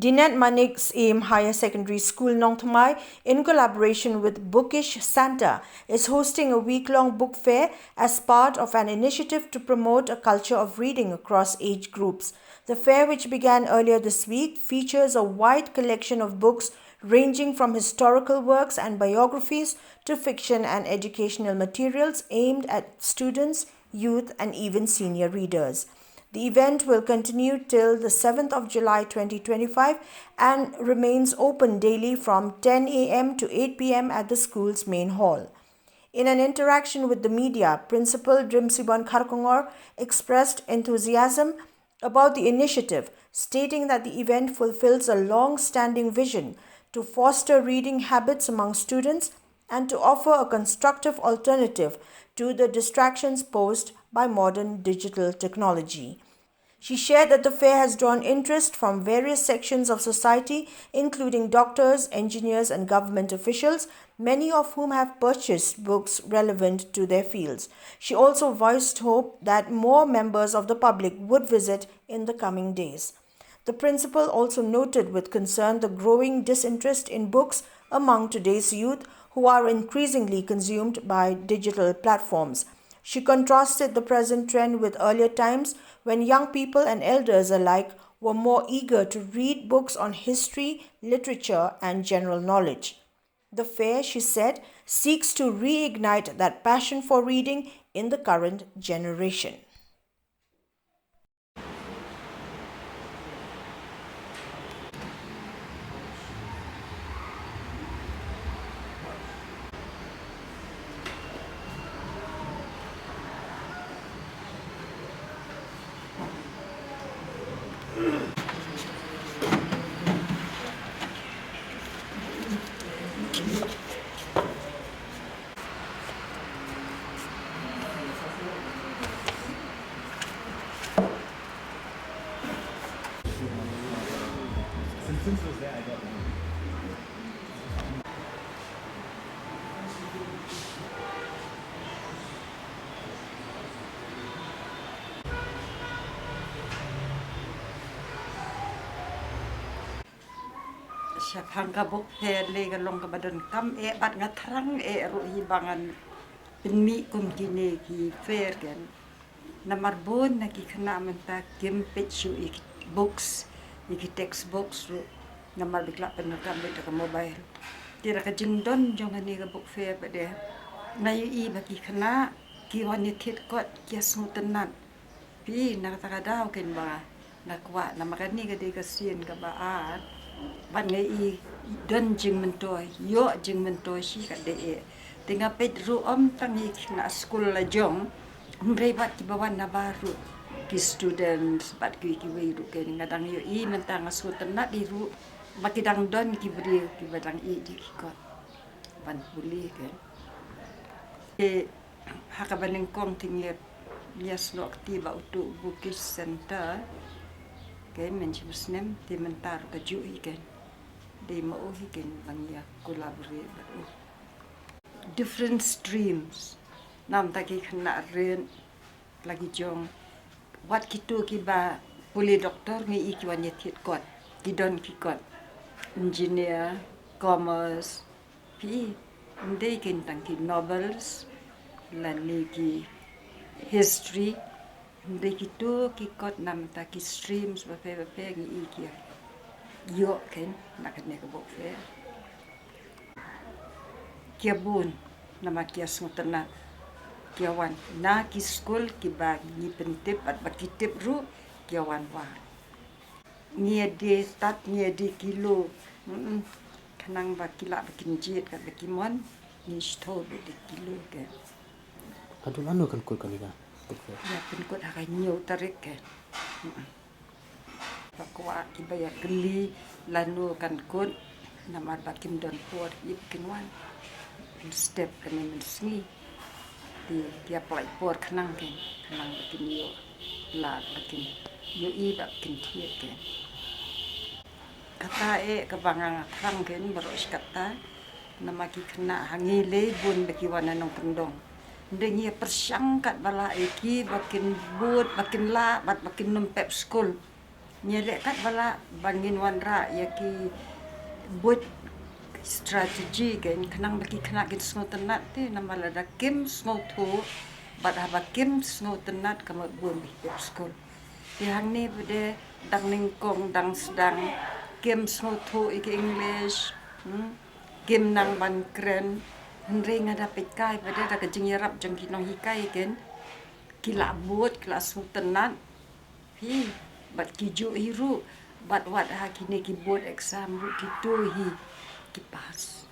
Dinet Manik Syiem Higher Secondary School, Nongthamai, in collaboration with Bookish Santa, is hosting a week-long book fair as part of an initiative to promote a culture of reading across age groups. The fair, which began earlier this week, features a wide collection of books ranging from historical works and biographies to fiction and educational materials aimed at students, youth, and even senior readers. The event will continue till the 7th of July 2025 and remains open daily from 10 a.m. to 8 p.m. at the school's main hall. In an interaction with the media, Principal Drimsibon Kharkongor expressed enthusiasm about the initiative, stating that the event fulfills a long-standing vision to foster reading habits among students and to offer a constructive alternative to the distractions posed by modern digital technology. She shared that the fair has drawn interest from various sections of society, including doctors, engineers, and government officials, many of whom have purchased books relevant to their fields. She also voiced hope that more members of the public would visit in the coming days. The principal also noted with concern the growing disinterest in books among today's youth, who are increasingly consumed by digital platforms. She contrasted the present trend with earlier times when young people and elders alike were more eager to read books on history, literature, and general knowledge. The fair, she said, seeks to reignite that passion for reading in the current generation. Since it was there, I got one. Siya hangga buk hele galong kabadon kam bat ngatrang ru hibangan pinmi kum kini ki fair kan namarbon na ki khana menta kim pitchu ik books iki textbooks ru namar bikla penakam beta ka mobile tira ka jindon jong ani ka book fair pade ngayu I baki khana ki wani thit kot ki sutenan pi na ta daw ken ba nakwa namakani ka de ka sien ka baat ban ngai I don jing mentoy yo jing mentoy si ka de tinga pet ru tangi na school la jong umbre bat ki bawan na baru ki students bat ki we ru ken ngadang yo I mentang asuten na di ru makidang don ki bri ki badang I di ko ban buli ken hakabaning kong tingye yes lo aktiba utu Bookish Santa ken menchibusnem ti mentar ka ju ken di mo ken bangya collaborate different streams nam taki khna ren lagi jong wat kitu ki ba puli doktor ngi iki wan yethit kot kidon ki kot engineer commerce pi ndai ken tang ki novels lani ki history ndai kitu ki kot nam ta ki streams ba pe ngi iki yo ken nakne ko bok fe kiabun nama kias ngutana kiawan na ki school ki bag ni pentip at bakitip ru kiawan wa nie de tat nie de kilo kanang bakila bakinjit ka bakimon ni sto de kilo ke Kadulano kan kul kaniga. ya penkut hakai nyu tarik ke pakwa ki baya geli lanu kan kun namar bakim don por ip kinwan step kan mensi di dia play por kanang ken kanang bakin yo la bakin yo I bakin thiet ken kata kabangang thang ken baros kata namaki kena hangile bun baki wana nong kendong ndengi persangkat bala iki bakin but bakin la bat bakin nempep school Nyelek kat bala bangin wanra ya ki buat strategi kan kenang bagi kena gin sngo tenat ti namala da kim sngo tu bad haba kim sngo tenat kamu buat bihip skol. Yang ni bede dang ningkong dang sedang kim sngo tu iki English kim nang ban kren ring ada pekai bede da kejing yarap jeng kinong hikai kan kila buat kila sngo tenat hi bat kiju hiru bat wat ha kini ki board exam ru ki tu hi ki pas